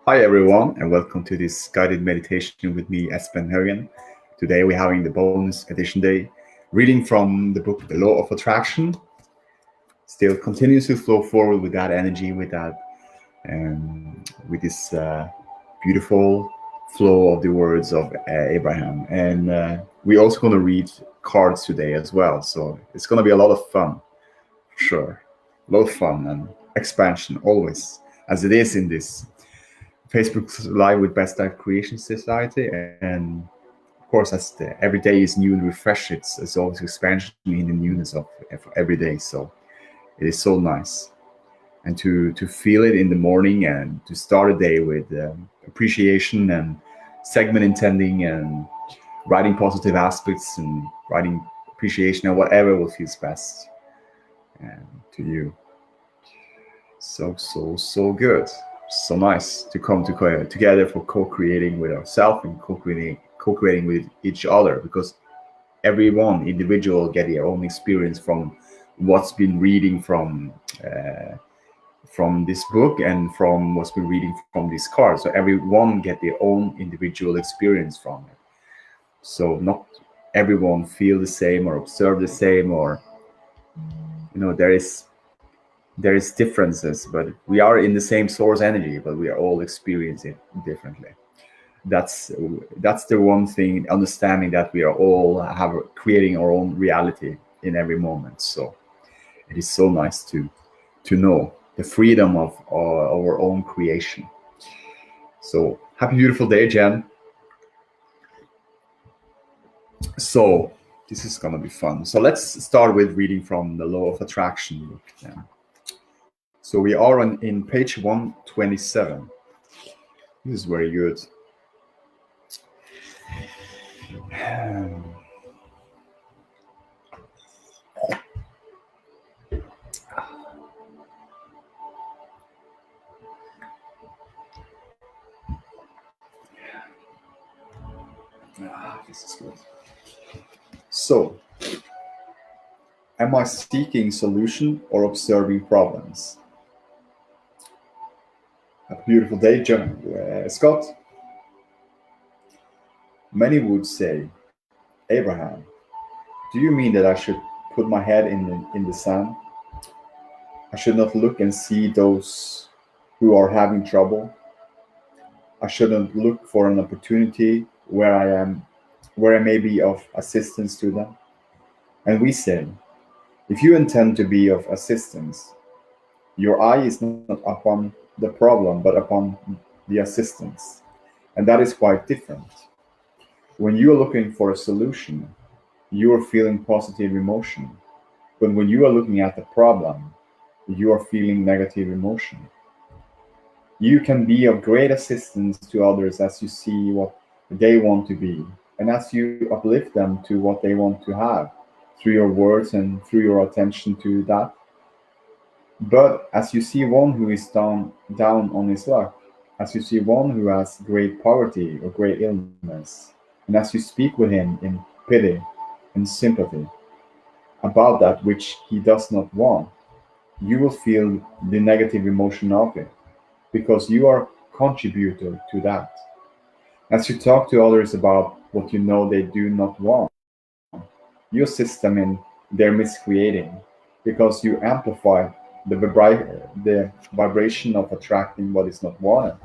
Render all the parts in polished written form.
Hi everyone, and welcome to this guided meditation with me, Espen Haugen. Today we're having the bonus edition day, reading from the book The Law of Attraction. Still continues to flow forward with that energy, with this beautiful flow of the words of Abraham. And we're also going to read cards today as well. So it's going to be a lot of fun, for sure. A lot of fun and expansion always, as it is in this Facebook Live with Best Life Creation Society, and of course, every day is new and refresh. It's always expansion in the newness of every day. So it is so nice, and to feel it in the morning and to start a day with appreciation and segment intending and writing positive aspects and writing appreciation and whatever will feels best to you. So good. So nice to come together for co-creating with ourselves and co-creating with each other, because everyone individual get their own experience from what's been reading from this book and from what's been reading from these cards. So everyone get their own individual experience from it. So not everyone feel the same or observe the same, or there is differences, but we are in the same source energy, but we are all experiencing it differently. That's the one thing, understanding that we are all have creating our own reality in every moment. So it is so nice to know the freedom of our own creation. So happy beautiful day, Jen. So this is gonna be fun. So let's start with reading from the Law of Attraction book then. So we are in page 127. This is very good. This is good. So, am I seeking solution or observing problems? A beautiful day, John. Scott. Many would say, Abraham, do you mean that I should put my head in the sand? I should not look and see those who are having trouble. I shouldn't look for an opportunity where I may be of assistance to them. And we say, if you intend to be of assistance, your eye is not upon the problem, but upon the assistance. And that is quite different. When you are looking for a solution, you are feeling positive emotion. But when you are looking at the problem, you are feeling negative emotion. You can be of great assistance to others as you see what they want to be, and as you uplift them to what they want to have through your words and through your attention to that. But as you see one who is down on his luck, as you see one who has great poverty or great illness, and as you speak with him in pity and sympathy about that which he does not want, you will feel the negative emotion of it, because you are contributor to that. As you talk to others about what you know they do not want, you assist them in their miscreating, because you amplify the vibration of attracting what is not wanted.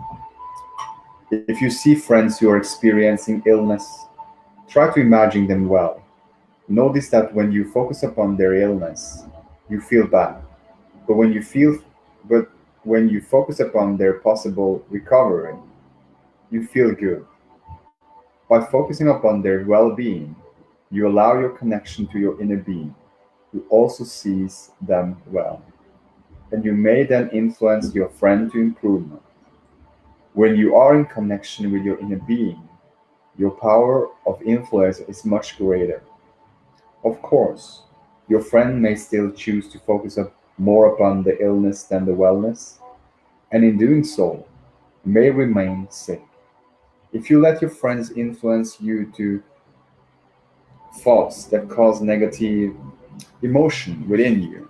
If you see friends who are experiencing illness, try to imagine them well. Notice that when you focus upon their illness, you feel bad. But but when you focus upon their possible recovery, you feel good. By focusing upon their well-being, you allow your connection to your inner being, who also sees them well. And you may then influence your friend to improvement. When you are in connection with your inner being, your power of influence is much greater. Of course, your friend may still choose to focus more upon the illness than the wellness, and in doing so, may remain sick. If you let your friends influence you to thoughts that cause negative emotion within you,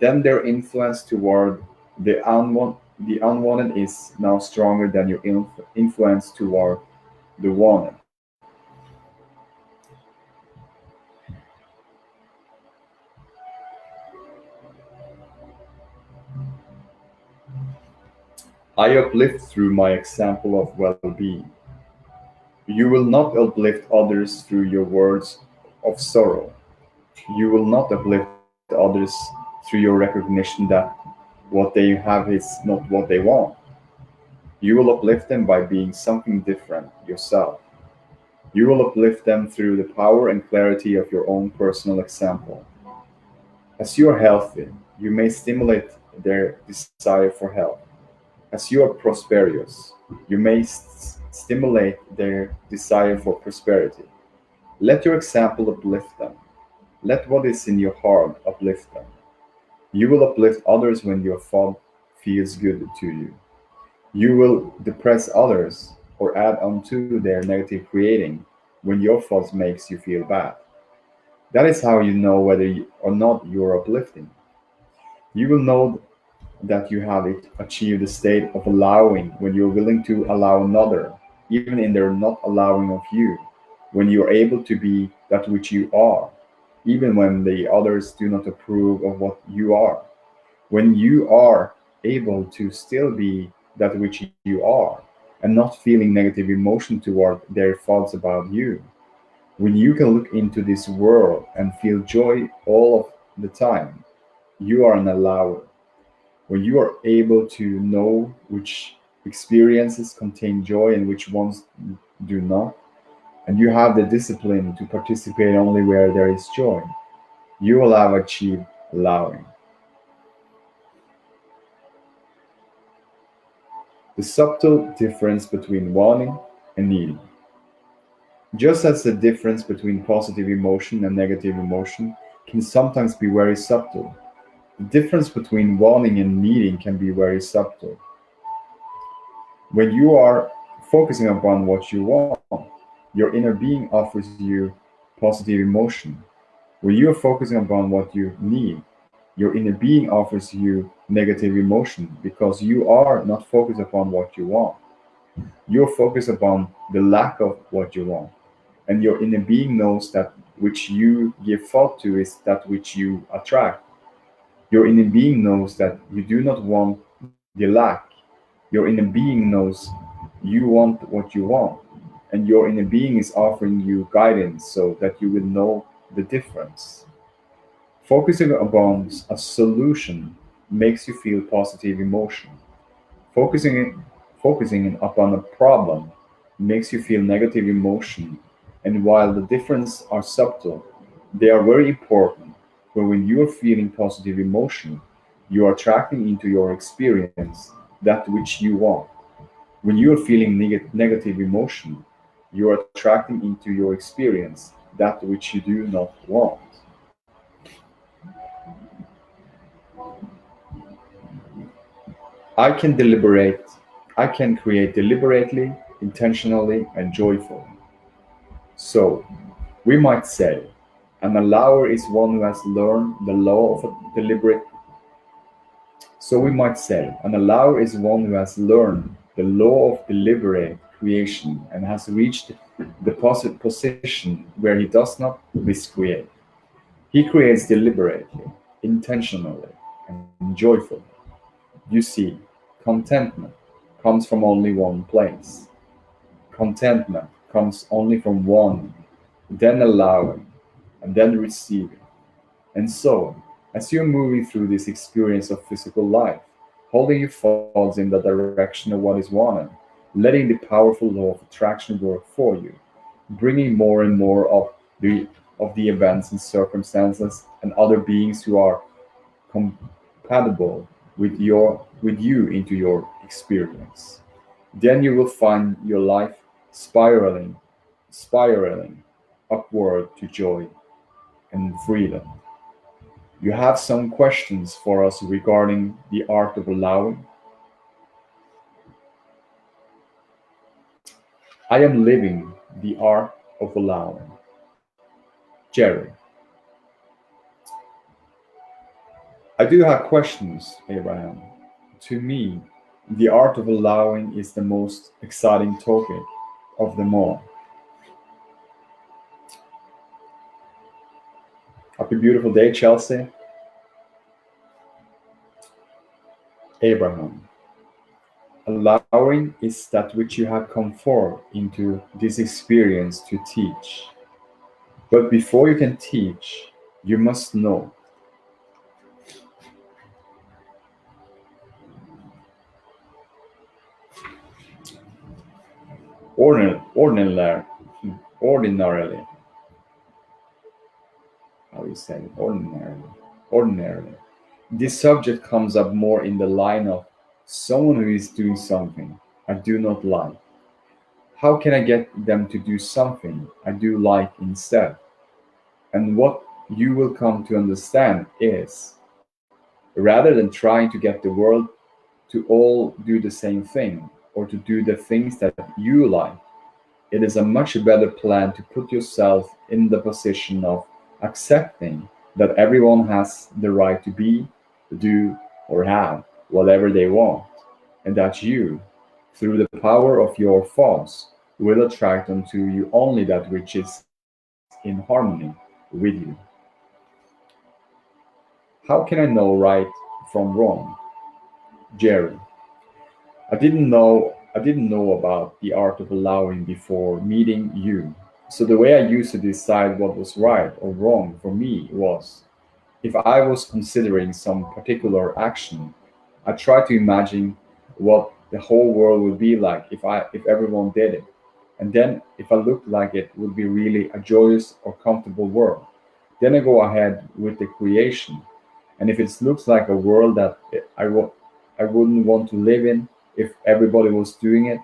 then their influence toward the The unwanted is now stronger than your influence toward the wanted. I uplift through my example of well being. You will not uplift others through your words of sorrow. You will not uplift others through your recognition that what they have is not what they want. You will uplift them by being something different yourself. You will uplift them through the power and clarity of your own personal example. As you are healthy, you may stimulate their desire for health. As you are prosperous, you may stimulate their desire for prosperity. Let your example uplift them. Let what is in your heart uplift them. You will uplift others when your thought feels good to you. You will depress others or add onto their negative creating when your thoughts makes you feel bad. That is how you know whether or not you are uplifting. You will know that you have achieved the state of allowing when you're willing to allow another, even in their not allowing of you, when you're able to be that which you are, even when the others do not approve of what you are, when you are able to still be that which you are and not feeling negative emotion toward their thoughts about you, when you can look into this world and feel joy all of the time, you are an allower. When you are able to know which experiences contain joy and which ones do not, and you have the discipline to participate only where there is joy, you will have achieved allowing. The subtle difference between wanting and needing. Just as the difference between positive emotion and negative emotion can sometimes be very subtle, the difference between wanting and needing can be very subtle. When you are focusing upon what you want, your inner being offers you positive emotion. When you are focusing upon what you need, your inner being offers you negative emotion because you are not focused upon what you want. You're focused upon the lack of what you want. And your inner being knows that which you give thought to is that which you attract. Your inner being knows that you do not want the lack. Your inner being knows you want what you want, and your inner being is offering you guidance so that you will know the difference. Focusing upon a solution makes you feel positive emotion. Focusing upon a problem makes you feel negative emotion. And while the differences are subtle, they are very important. For when you are feeling positive emotion, you are attracting into your experience that which you want. When you are feeling negative emotion, you are attracting into your experience that which you do not want. I can deliberate, I can create deliberately, intentionally, and joyfully. So, we might say, an allower is one who has learned the law of a deliberate. So we might say, an allower is one who has learned the law of deliberate creation and has reached the position where he does not miscreate. He creates deliberately, intentionally, and joyfully. You see, contentment comes from only one place. Contentment comes only from wanting, then allowing, and then receiving, and so on. As you're moving through this experience of physical life, holding your thoughts in the direction of what is wanted, letting the powerful law of attraction work for you, bringing more and more of the events and circumstances and other beings who are compatible with you into your experience. Then you will find your life spiraling upward to joy and freedom. You have some questions for us regarding the art of allowing? I am living the art of allowing. Jerry, I do have questions, Abraham. To me, The art of allowing is the most exciting topic of them all. Happy beautiful day, Chelsea. Abraham. Allowing is that which you have come forth into this experience to teach. But before you can teach, you must know. Ordinarily, ordinarily, how you say it? Ordinarily. This subject comes up more in the line of someone who is doing something I do not like. How can I get them to do something I do like instead? And what you will come to understand is rather than trying to get the world to all do the same thing or to do the things that you like, it is a much better plan to put yourself in the position of accepting that everyone has the right to be, do, or have whatever they want, and that you, through the power of your thoughts, will attract unto you only that which is in harmony with you. How can I know right from wrong? Jerry. I didn't know about the art of allowing before meeting you. So the way I used to decide what was right or wrong for me was if I was considering some particular action, I tried to imagine what the whole world would be like if everyone did it. And then if I looked like it would be really a joyous or comfortable world. Then I go ahead with the creation. And if it looks like a world that I wouldn't want to live in if everybody was doing it,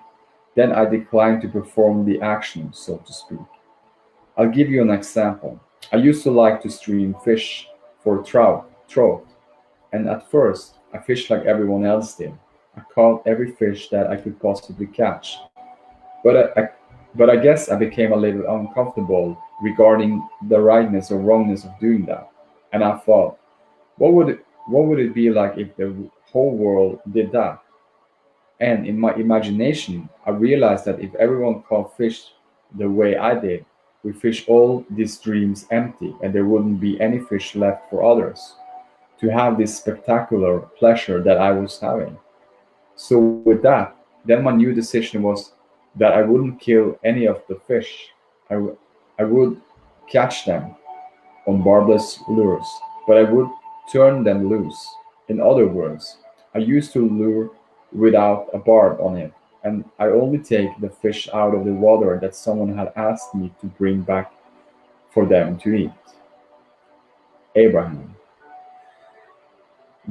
then I decline to perform the action, so to speak. I'll give you an example. I used to like to stream fish for trout, and at first I fished like everyone else did. I caught every fish that I could possibly catch. But I guess I became a little uncomfortable regarding the rightness or wrongness of doing that. And I thought, what would it be like if the whole world did that? And in my imagination, I realized that if everyone caught fish the way I did, we fish all these streams empty and there wouldn't be any fish left for others to have this spectacular pleasure that I was having. So with that, then my new decision was that I wouldn't kill any of the fish. I would catch them on barbless lures, but I would turn them loose. In other words, I used to lure without a barb on it, and I only take the fish out of the water that someone had asked me to bring back for them to eat. Abraham.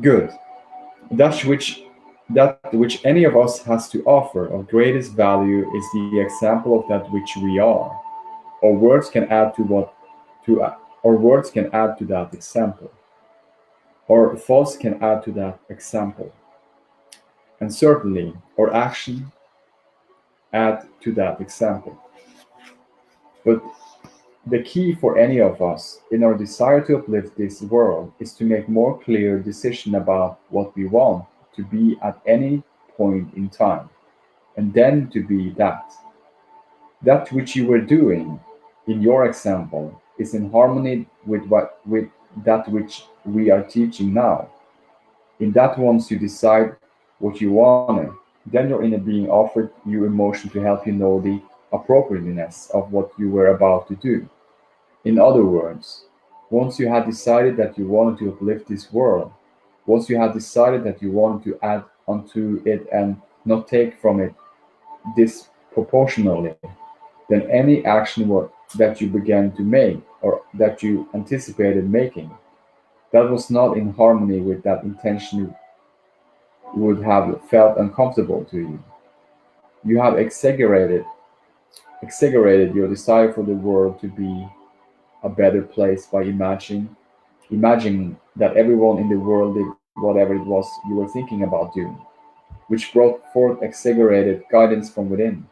Good. That which that which any of us has to offer of greatest value is the example of that which we are. Or words can add to what to or words can add to that example. Or thoughts can add to that example. And certainly our action add to that example. But the key for any of us in our desire to uplift this world is to make more clear decision about what we want to be at any point in time, and then to be that. That which you were doing in your example is in harmony with that which we are teaching now. In that once you decide what you want, then your inner being offered you emotion to help you know the appropriateness of what you were about to do. In other words, once you had decided that you wanted to uplift this world, once you had decided that you wanted to add onto it and not take from it disproportionately, then any action that you began to make or that you anticipated making that was not in harmony with that intention would have felt uncomfortable to you. You have exaggerated your desire for the world to be a better place by imagining that everyone in the world did whatever it was you were thinking about doing, which brought forth exaggerated guidance from within.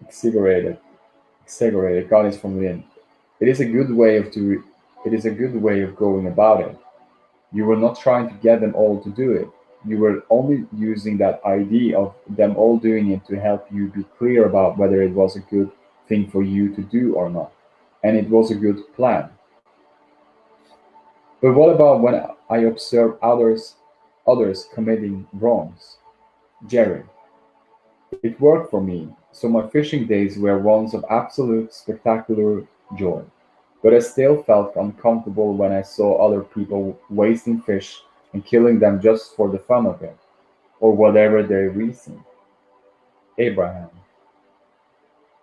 Exaggerated, exaggerated guidance from within. It is a good way of going about it. You were not trying to get them all to do it. You were only using that idea of them all doing it to help you be clear about whether it was a good thing for you to do or not. And it was a good plan. But what about when I observe others committing wrongs? Jerry, it worked for me, so my fishing days were ones of absolute spectacular joy. But I still felt uncomfortable when I saw other people wasting fish and killing them just for the fun of it, or whatever their reason. Abraham.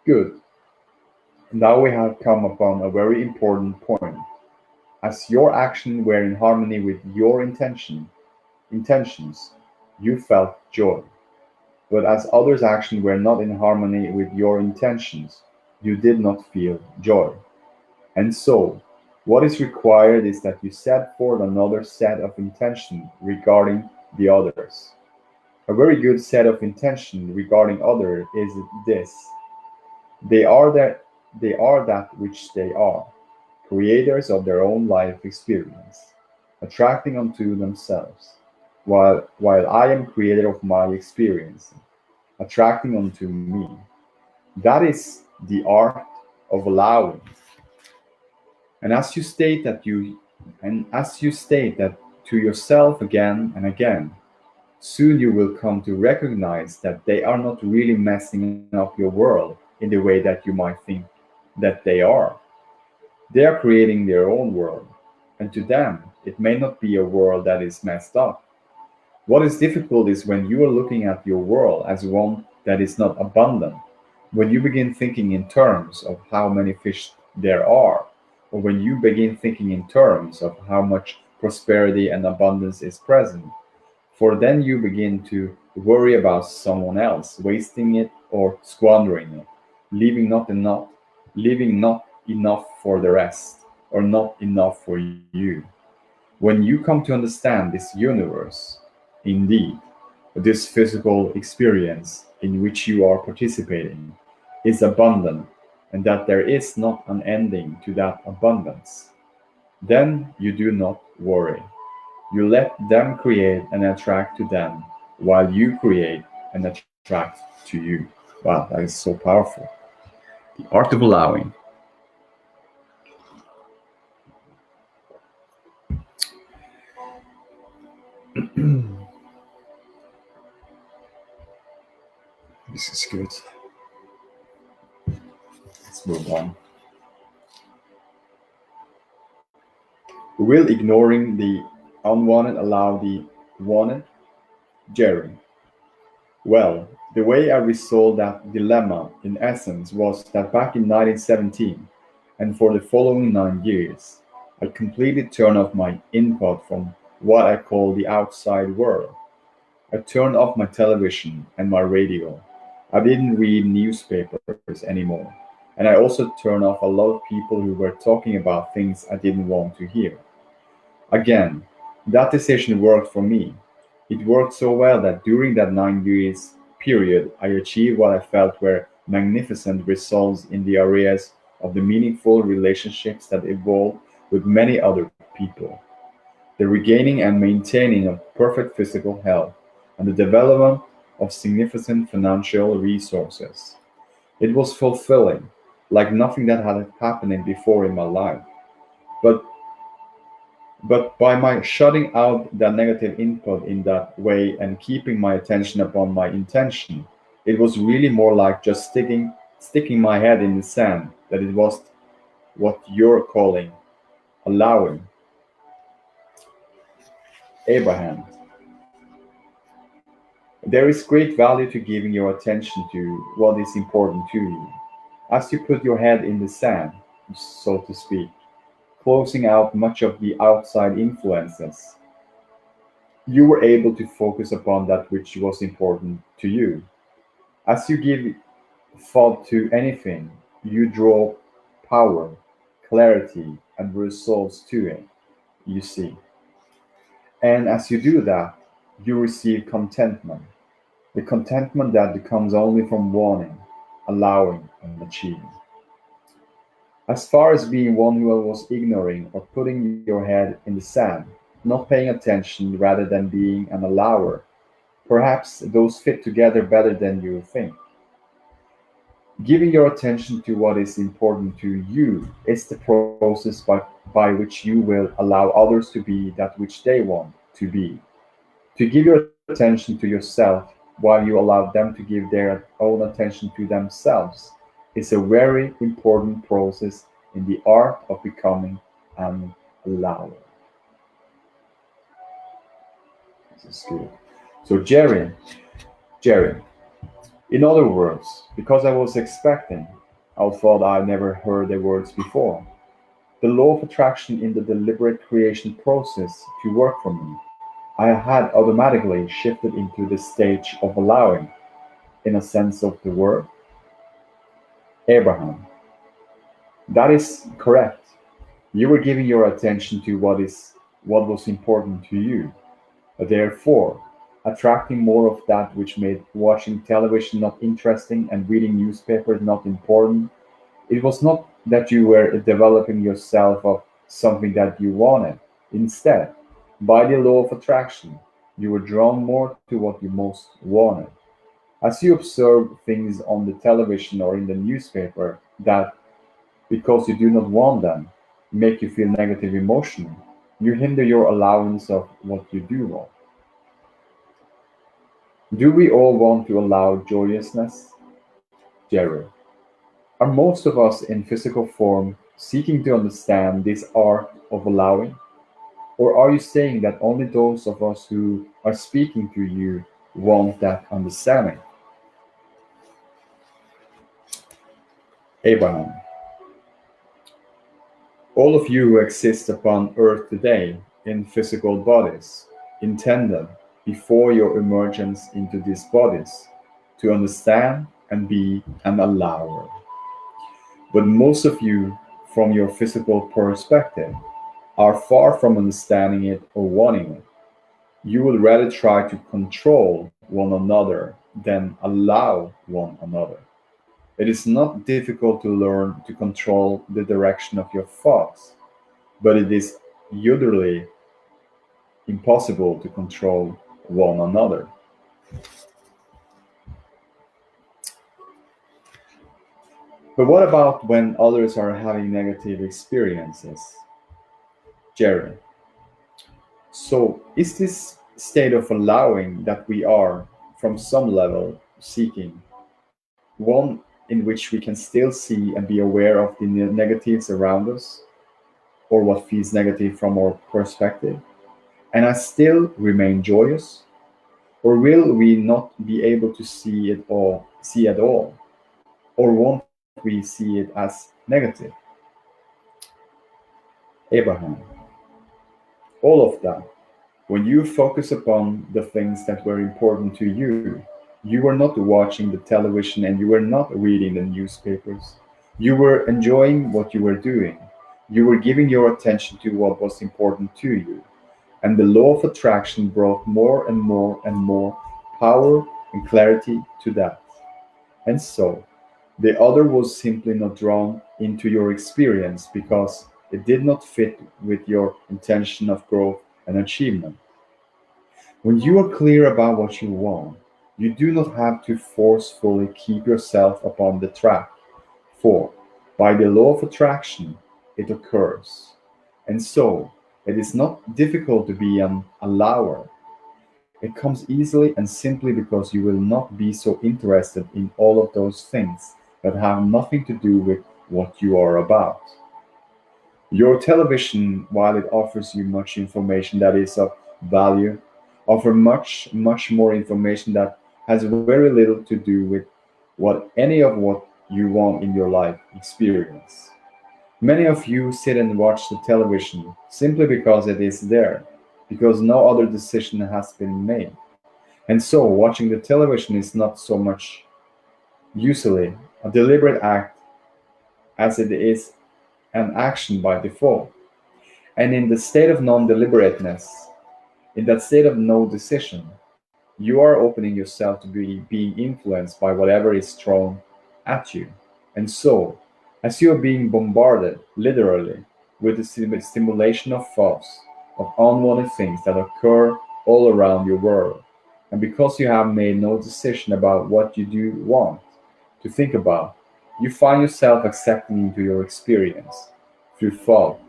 Good. Now we have come upon a very important point. As your actions were in harmony with your intentions, you felt joy. But as others' actions were not in harmony with your intentions, you did not feel joy. And so, what is required is that you set forth another set of intention regarding the others. A very good set of intention regarding others is this: they are that which they are, creators of their own life experience, attracting unto themselves, while I am creator of my experience, attracting unto me. That is the art of allowing. And as you state that you and as you state that to yourself again and again, soon you will come to recognize that they are not really messing up your world in the way that you might think that they are. They are creating their own world, and to them, it may not be a world that is messed up. What is difficult is when you are looking at your world as one that is not abundant, when you begin thinking in terms of how many fish there are, or when you begin thinking in terms of how much prosperity and abundance is present, for then you begin to worry about someone else wasting it or squandering it, leaving not enough, leaving not enough for the rest, or not enough for you. When you come to understand this universe, indeed, this physical experience in which you are participating is abundant, and that there is not an ending to that abundance, then you do not worry. You let them create and attract to them, while you create and attract to you. Wow, that is so powerful. The art of allowing. This is good. Let's move on. Will ignoring the unwanted allow the wanted? Jerry. Well, the way I resolved that dilemma, in essence, was that back in 1917, and for the following 9 years, I completely turned off my input from what I call the outside world. I turned off my television and my radio. I didn't read newspapers anymore. And I also turned off a lot of people who were talking about things I didn't want to hear. Again, that decision worked for me. It worked so well that during that 9 years period, I achieved what I felt were magnificent results in the areas of the meaningful relationships that evolved with many other people, the regaining and maintaining of perfect physical health, and the development of significant financial resources. It was fulfilling, like nothing that had happened before in my life. But But by my shutting out that negative input in that way and keeping my attention upon my intention, it was really more like just sticking my head in the sand, that it was what you're calling allowing. Abraham, there is great value to giving your attention to what is important to you. As you put your head in the sand, so to speak, closing out much of the outside influences, you were able to focus upon that which was important to you. As you give thought to anything, you draw power, clarity, and results to it, you see. And as you do that, you receive contentment, the contentment that comes only from wanting, allowing, and achieving. As far as being one who was ignoring or putting your head in the sand, not paying attention rather than being an allower. Perhaps those fit together better than you think. Giving your attention to what is important to you is the process by which you will allow others to be that which they want to be. To give your attention to yourself while you allow them to give their own attention to themselves is a very important process in the art of becoming an allower. This is good. So, Jerry, in other words, because I was expecting, I thought I never heard the words before. The law of attraction in the deliberate creation process to work for me, I had automatically shifted into the stage of allowing, in a sense of the word. Abraham, that is correct. You were giving your attention to what was important to you. Therefore, attracting more of that which made watching television not interesting and reading newspapers not important. It was not that you were developing yourself of something that you wanted. Instead, by the law of attraction, you were drawn more to what you most wanted. As you observe things on the television or in the newspaper that, because you do not want them, make you feel negative emotion, you hinder your allowance of what you do want. Do we all want to allow joyousness? Jerry. Are most of us in physical form seeking to understand this art of allowing? Or are you saying that only those of us who are speaking to you want that understanding? Abraham, all of you who exist upon earth today in physical bodies, intended before your emergence into these bodies to understand and be an allower. But most of you, from your physical perspective, are far from understanding it or wanting it. You would rather try to control one another than allow one another. It is not difficult to learn to control the direction of your thoughts, but it is utterly impossible to control one another. But what about when others are having negative experiences? Jerry. So, is this state of allowing that we are, from some level, seeking, one in which we can still see and be aware of the negatives around us, or what feels negative from our perspective, and I still remain joyous? Or will we not be able to see at all? Or won't we see it as negative? Abraham, all of that. When you focus upon the things that were important to you were not watching the television and you were not reading the newspapers. You were enjoying what you were doing. You were giving your attention to what was important to you. And the law of attraction brought more and more and more power and clarity to that. And so, the other was simply not drawn into your experience because it did not fit with your intention of growth and achievement. When you are clear about what you want, you do not have to forcefully keep yourself upon the track, for by the law of attraction it occurs. And so, it is not difficult to be an allower. It comes easily and simply because you will not be so interested in all of those things that have nothing to do with what you are about. Your television, while it offers you much information that is of value, offer much more information that has very little to do with what you want in your life experience. Many of you sit and watch the television simply because it is there, because no other decision has been made. And so watching the television is not so much usually a deliberate act as it is an action by default. And in the state of non deliberateness, in that state of no decision, you are opening yourself to be being influenced by whatever is thrown at you. And so, as you are being bombarded, literally, with the stimulation of thoughts, of unwanted things that occur all around your world. And because you have made no decision about what you do want to think about, you find yourself accepting into your experience through thought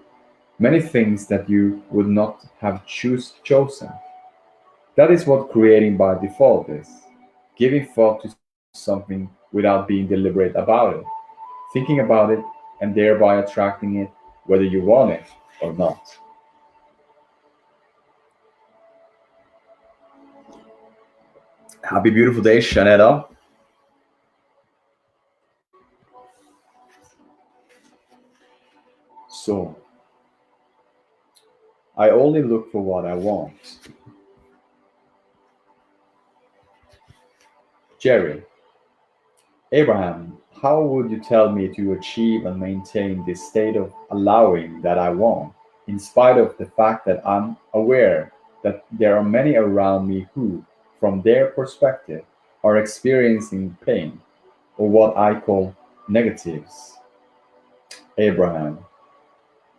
many things that you would not have chosen. That is what creating by default is: giving thought to something without being deliberate about it, thinking about it, and thereby attracting it whether you want it or not. Happy beautiful day, Shanetta. So, I only look for what I want. Jerry, Abraham, how would you tell me to achieve and maintain this state of allowing that I want, in spite of the fact that I'm aware that there are many around me who, from their perspective, are experiencing pain, or what I call negatives? Abraham,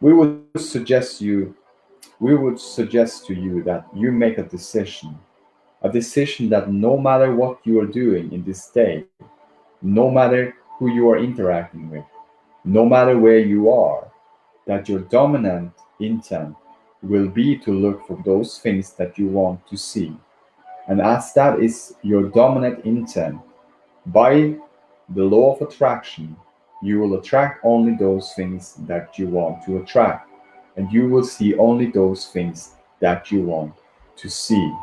we would suggest you we would suggest to you that you make a decision that no matter what you are doing in this day, no matter who you are interacting with, no matter where you are, that your dominant intent will be to look for those things that you want to see. And as that is your dominant intent, by the law of attraction, you will attract only those things that you want to attract, and you will see only those things that you want to see.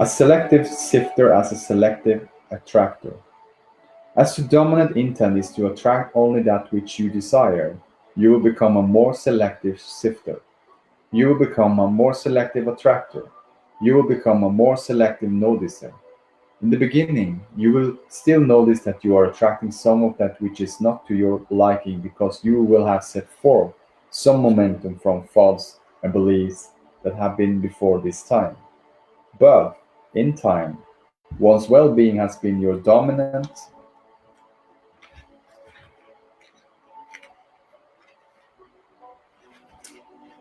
A selective sifter as a selective attractor. As your dominant intent is to attract only that which you desire, you will become a more selective sifter. You will become a more selective attractor. You will become a more selective noticer. In the beginning, you will still notice that you are attracting some of that which is not to your liking because you will have set forth some momentum from thoughts and beliefs that have been before this time. But in time, once well being has been your dominant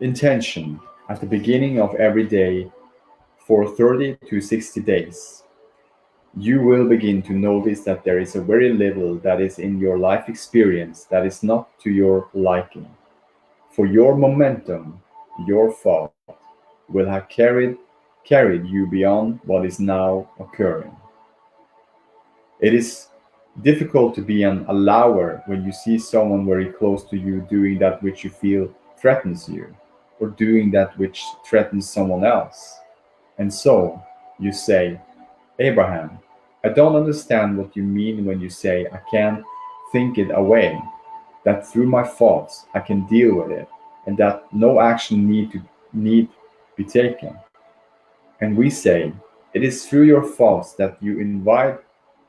intention at the beginning of every day for 30 to 60 days, you will begin to notice that there is a very little that is in your life experience that is not to your liking. For your momentum, your thought will have carried you beyond what is now occurring. It is difficult to be an allower when you see someone very close to you doing that which you feel threatens you, or doing that which threatens someone else. And so you say, Abraham, I don't understand what you mean when you say I can't think it away, that through my thoughts I can deal with it, and that no action need be taken. And we say, it is through your thoughts that you invite,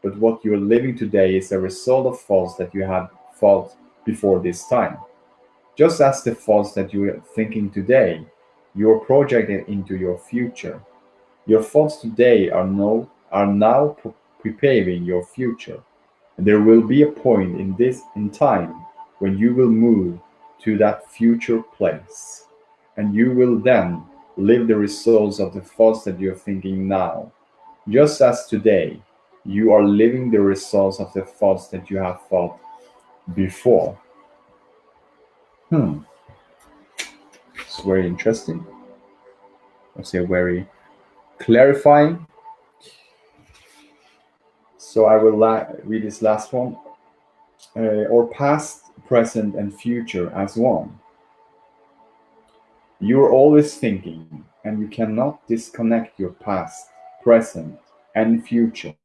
but what you are living today is a result of thoughts that you had thought before this time. Just as the thoughts that you are thinking today, you are projected into your future. Your thoughts today are now preparing your future. And there will be a point in time when you will move to that future place. And you will then live the results of the thoughts that you're thinking now. Just as today, you are living the results of the thoughts that you have thought before. Hmm, it's very interesting. I say very clarifying. So I will read this last one. Or past, present, and future as one. You are always thinking, and you cannot disconnect your past, present, and future,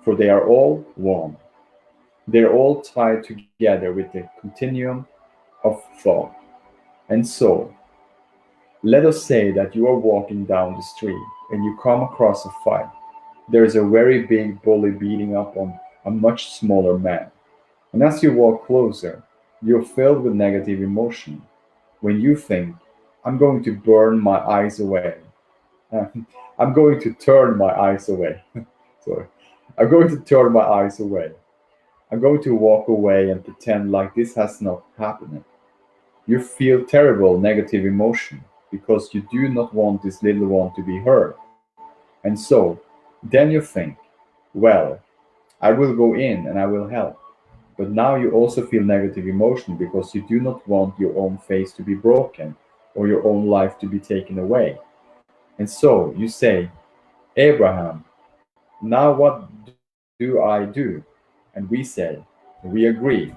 for they are all one. They're all tied together with the continuum of thought. And so, let us say that you are walking down the street and you come across a fight. There is a very big bully beating up on a much smaller man. And as you walk closer, you're filled with negative emotion. When you think, I'm going to burn my eyes away. I'm going to turn my eyes away. Sorry. I'm going to turn my eyes away. I'm going to walk away and pretend like this has not happened. You feel terrible negative emotion because you do not want this little one to be hurt. And so, then you think, well, I will go in and I will help. But now you also feel negative emotion because you do not want your own face to be broken or your own life to be taken away. And so you say, Abraham, now what do I do? And we say, we agree.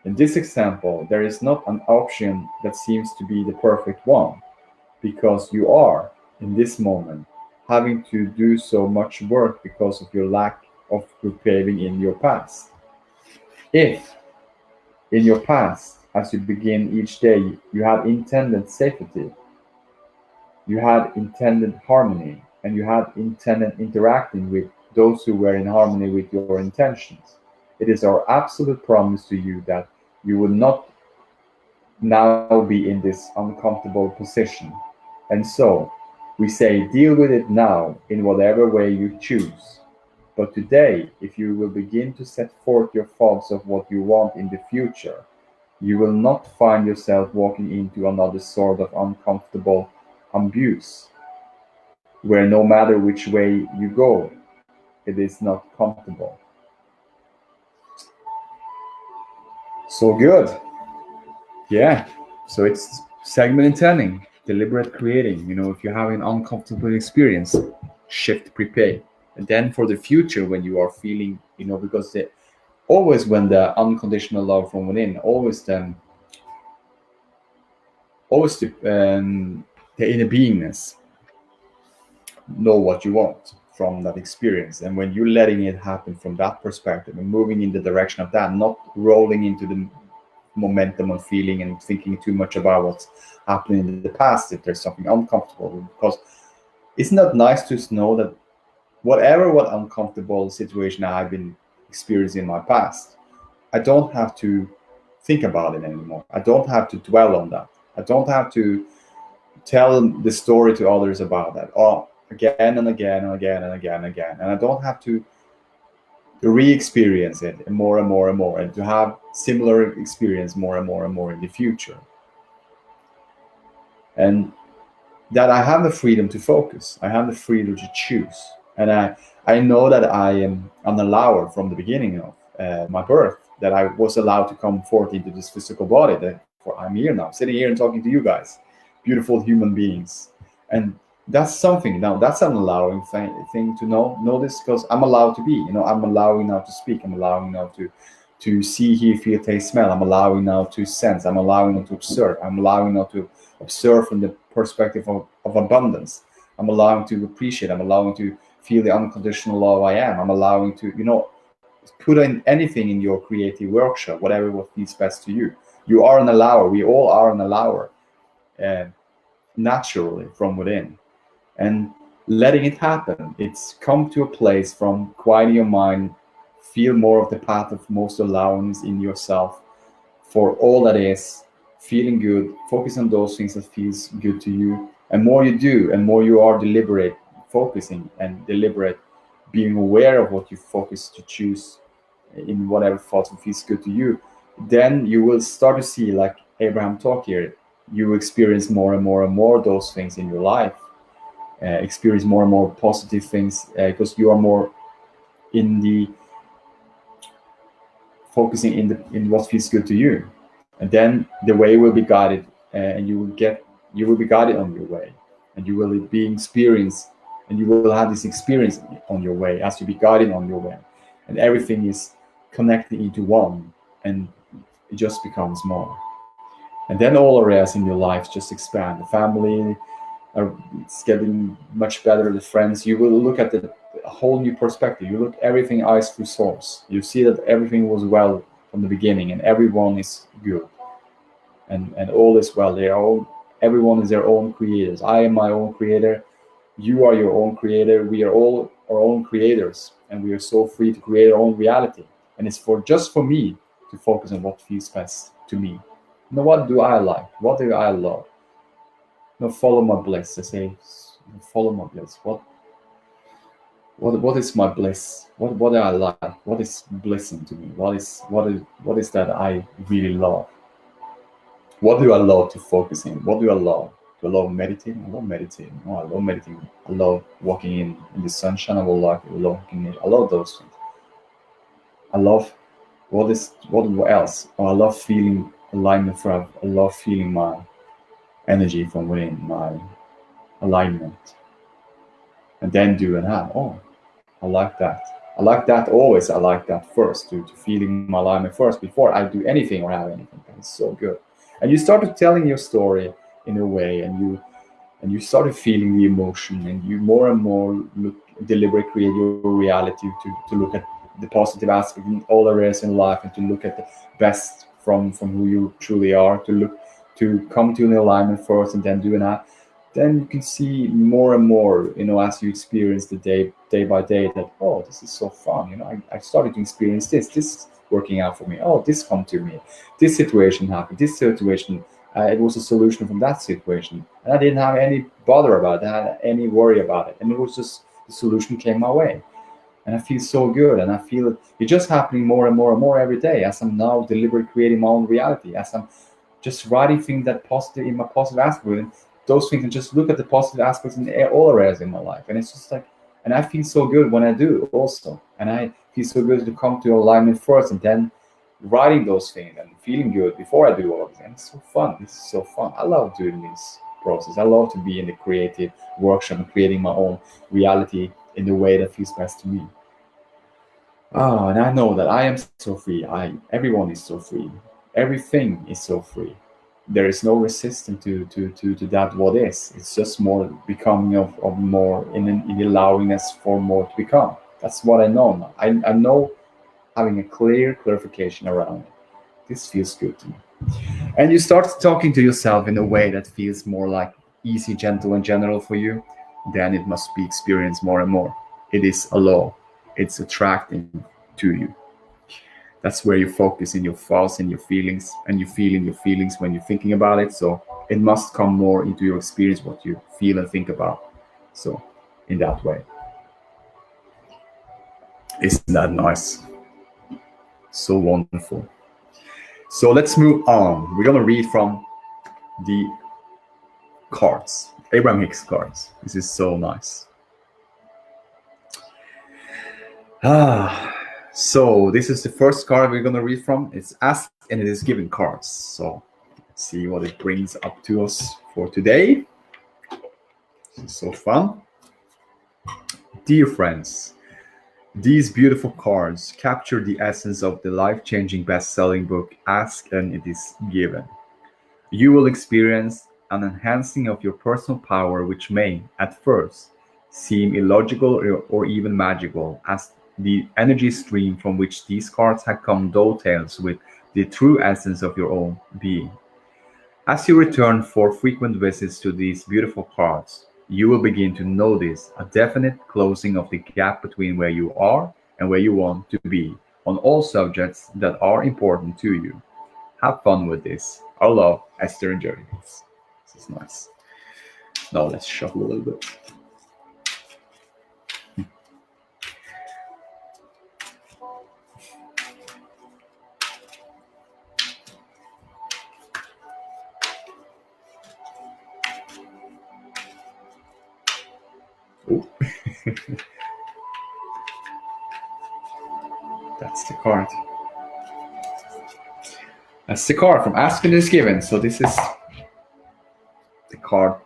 In this example, there is not an option that seems to be the perfect one, because you are, in this moment, having to do so much work because of your lack of preparing in your past. If, in your past, as you begin each day, you had intended safety, you had intended harmony, and you had intended interacting with those who were in harmony with your intentions, it is our absolute promise to you that you will not now be in this uncomfortable position. And so, we say, deal with it now in whatever way you choose. But today, if you will begin to set forth your thoughts of what you want in the future, you will not find yourself walking into another sort of uncomfortable abuse, where no matter which way you go, it is not comfortable. So good. Yeah. So it's segment intending, deliberate creating. If you're having an uncomfortable experience, shift prepare. And then for the future, when you are feeling, because always when the unconditional love from within, always the inner beingness know what you want from that experience. And when you're letting it happen from that perspective and moving in the direction of that, not rolling into the momentum of feeling and thinking too much about what's happening in the past if there's something uncomfortable, because it's not nice to know that what uncomfortable situation I've been experiencing in my past, I don't have to think about it anymore. I don't have to dwell on that. I don't have to tell the story to others about that again and again and again and again and again. And I don't have to re-experience it more and more and more, and to have similar experience more and more and more in the future. And that I have the freedom to focus. I have the freedom to choose. And I know that I am an allower from the beginning of my birth, that I was allowed to come forth into this physical body. I'm here now, sitting here and talking to you guys, beautiful human beings. And that's something. Now that's an allowing thing to know this, because I'm allowed to be. I'm allowing now to speak. I'm allowing now to see, hear, feel, taste, smell. I'm allowing now to sense. I'm allowing now to observe. I'm allowing now to observe from the perspective of abundance. I'm allowing to appreciate. I'm allowing to feel the unconditional love I am. I'm allowing to, put in anything in your creative workshop, whatever what feels best to you. You are an allower. We all are an allower, naturally from within. And letting it happen, it's come to a place from quieting your mind, feel more of the path of most allowance in yourself for all that is, feeling good, focus on those things that feels good to you. And more you do, and more you are deliberate, focusing and deliberate, being aware of what you focus to choose in whatever thoughts feels good to you, then you will start to see, like Abraham talked here, you experience more and more and more those things in your life, experience more and more positive things, because you are more in the focusing in what feels good to you. And then the way will be guided, and you will be guided on your way, and you will be experienced, and you will have this experience on your way as you be guided on your way, and everything is connected into one, and it just becomes more. And then all areas in your life just expand. The family, it's getting much better. The friends, you will look at the a whole new perspective. You look everything eyes through source. You see that everything was well from the beginning, and everyone is good, and all is well. Everyone is their own creators. I am my own creator. You are your own creator. We are all our own creators, and we are so free to create our own reality. And it's just for me to focus on what feels best to me. What do I like? What do I love? Follow my bliss. I say, follow my bliss. What is my bliss? What do I like? What is blessing to me? What is that I really love? What do I love to focus in? What do I love? Do I love meditating? I love meditating. Oh, I love meditating. I love walking in the sunshine. I will like walking in. I love those things. I love what else? Oh, I love feeling alignment from. I love feeling my energy from within, my alignment, and then do an app. Oh, I like that. I like that always. I like that first to feeling my alignment first before I do anything or have anything. It's so good. And you started telling your story in a way, and you started feeling the emotion, and you more and more look deliberately create your reality to look at the positive aspect in all areas in life, and to look at the best from who you truly are, to come to an alignment first and then do an act. Then you can see more and more, as you experience the day by day, that, oh, this is so fun. I started to experience this is working out for me. Oh, this come to me, this situation happened, this situation, it was a solution from that situation, and I didn't have any bother about that, any worry about it, and it was just the solution came my way, and I feel so good, and I feel it's just happening more and more and more every day as I'm now deliberately creating my own reality, as I'm just writing things that positive in my positive aspect, and those things, and just look at the positive aspects in all areas in my life, and it's just like, and I feel so good when I do also, and I feel so good to come to alignment first, and then writing those things and feeling good before I do all of this. And it's so fun. This is so fun. I love doing this process. I love to be in the creative workshop and creating my own reality in the way that feels best to me. Oh, and I know that I am so free. Everyone is so free. Everything is so free. There is no resistance to that what is. It's just more becoming of more in the allowingness for more to become. That's what I know now. I know having a clarification around it. This feels good to me. And you start talking to yourself in a way that feels more like easy, gentle, and general for you, then it must be experienced more and more. It is a law. It's attracting to you. That's where you focus in your thoughts and your feelings, and you feel in your feelings when you're thinking about it. So it must come more into your experience what you feel and think about. So in that way. Isn't that nice? So wonderful. So let's move on. We're gonna read from the cards, Abraham-Hicks cards. This is so nice. So this is the first card we're gonna read from. It's asked and it is given cards. So let's see what it brings up to us for today. This is so fun. Dear friends, these beautiful cards capture the essence of the life-changing best-selling book Ask and It Is Given. You will experience an enhancing of your personal power which may, at first, seem illogical or even magical, as the energy stream from which these cards have come dovetails with the true essence of your own being. As you return for frequent visits to these beautiful cards, you will begin to notice a definite closing of the gap between where you are and where you want to be on all subjects that are important to you. Have fun with this. Our love, Esther and Jerry. This is nice. Now let's shuffle a little bit. Oh, that's the card. That's the card from Aspen is given. So this is the card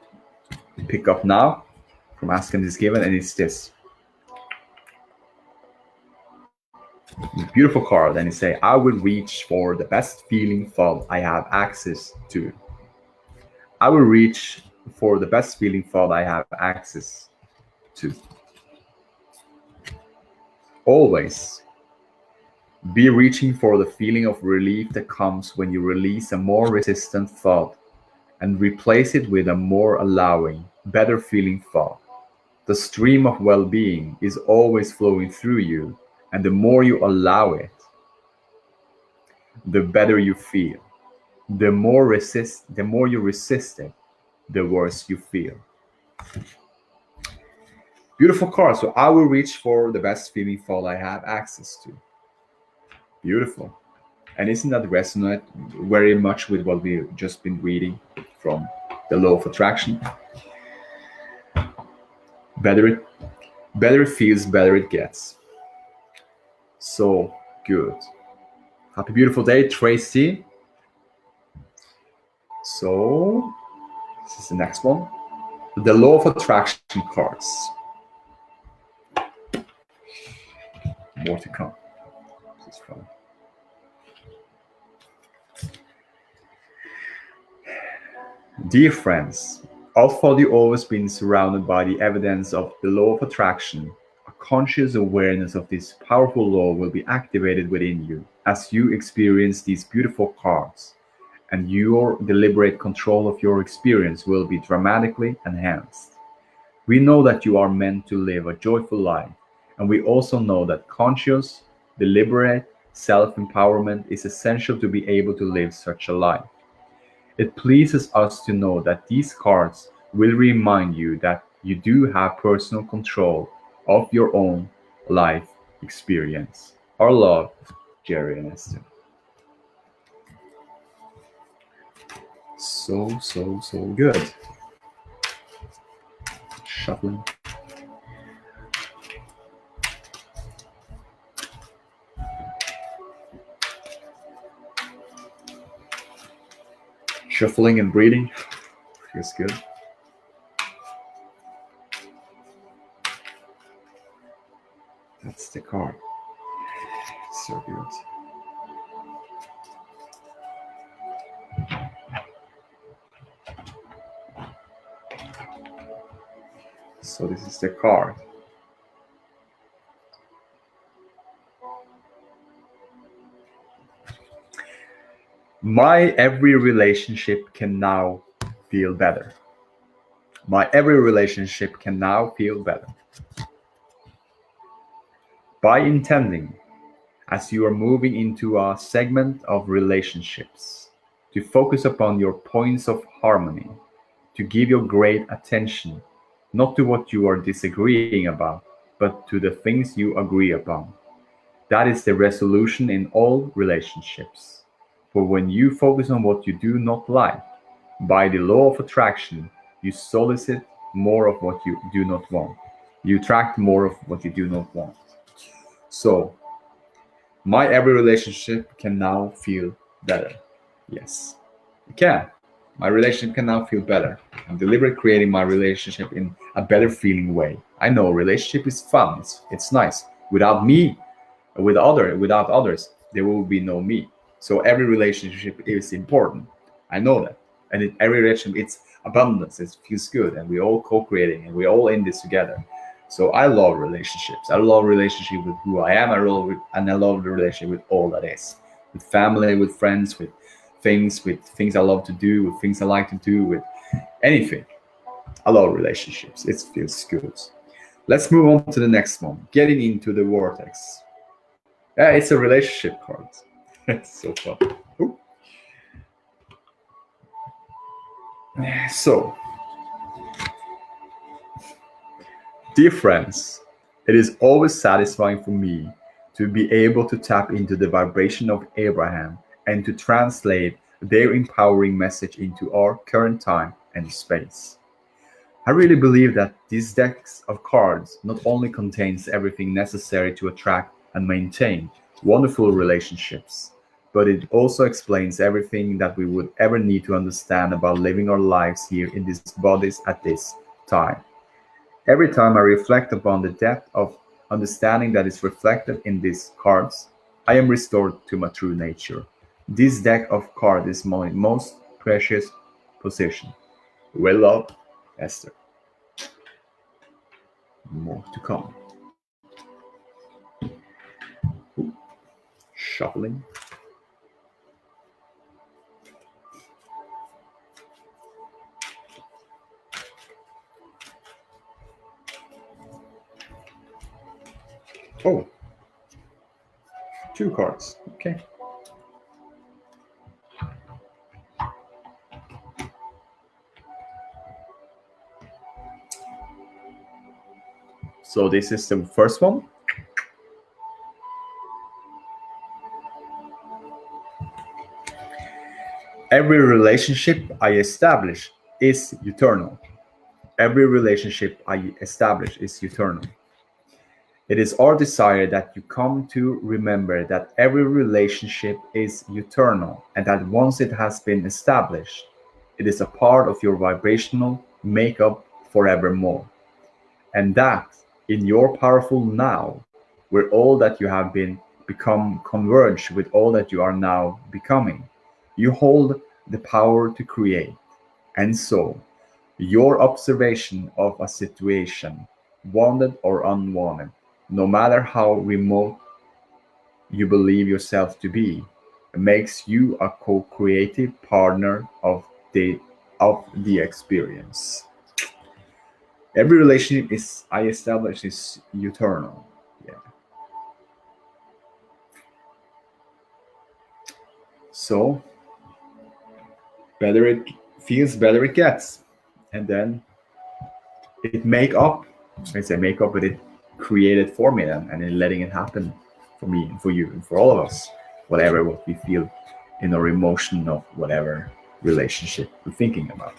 to pick up now from Aspen is given, and it's this. Beautiful card, and it say, I will reach for the best feeling thought I have access to. I will reach for the best feeling thought I have access to. Always be reaching for the feeling of relief that comes when you release a more resistant thought and replace it with a more allowing, better feeling thought. The stream of well-being is always flowing through you, and the more you allow it, the better you feel. The more you resist it, the worse you feel. Beautiful card. So I will reach for the best feeling thought I have access to. Beautiful. And isn't that resonate very much with what we've just been reading from the law of attraction? Better it feels, better it gets. So good. Happy beautiful day, Tracy. So this is the next one. The law of attraction cards. More to come. This is fun. Dear friends, although you've always been surrounded by the evidence of the law of attraction, a conscious awareness of this powerful law will be activated within you as you experience these beautiful cards, and your deliberate control of your experience will be dramatically enhanced. We know that you are meant to live a joyful life, and we also know that conscious, deliberate self-empowerment is essential to be able to live such a life. It pleases us to know that these cards will remind you that you do have personal control of your own life experience. Our love, Jerry and Esther. So good. Shuffling. Shuffling and breathing feels good. That's the card. So good. So this is the card. My every relationship can now feel better. My every relationship can now feel better. By intending, as you are moving into a segment of relationships, to focus upon your points of harmony, to give your great attention, not to what you are disagreeing about, but to the things you agree upon. That is the resolution in all relationships. For when you focus on what you do not like, by the law of attraction, you solicit more of what you do not want. You attract more of what you do not want. So, my every relationship can now feel better. Yes, it can. My relationship can now feel better. I'm deliberately creating my relationship in a better feeling way. I know relationship is fun. It's nice. Without me, without others, there will be no me. So every relationship is important. I know that. And in every relationship, it's abundance. It feels good, and we're all co-creating, and we're all in this together. So I love relationships. I love relationship with who I am. I love the relationship with all that is, with family, with friends, with things I love to do, with things I like to do, with anything. I love relationships. It feels good. Let's move on to the next one. Getting into the vortex. Yeah, it's a relationship card. It's so fun. Ooh. So, dear friends, it is always satisfying for me to be able to tap into the vibration of Abraham and to translate their empowering message into our current time and space. I really believe that this deck of cards not only contains everything necessary to attract and maintain wonderful relationships, but it also explains everything that we would ever need to understand about living our lives here in these bodies at this time. Every time I reflect upon the depth of understanding that is reflected in these cards, I am restored to my true nature. This deck of cards is my most precious possession. Well loved, Esther. More to come. Ooh, shuffling. Oh, two cards. Okay. So this is the first one. Every relationship I establish is eternal. Every relationship I establish is eternal. It is our desire that you come to remember that every relationship is eternal and that once it has been established, it is a part of your vibrational makeup forevermore. And that in your powerful now, where all that you have been become converge with all that you are now becoming, you hold the power to create. And so, your observation of a situation, wanted or unwanted, no matter how remote you believe yourself to be, makes you a co-creative partner of the experience. Every relationship is I establish is eternal. Yeah. So better it feels, better it gets. And then it make up. I say make up, but it created for me then, and then letting it happen for me and for you and for all of us. Whatever what we feel in our emotion of whatever relationship we're thinking about.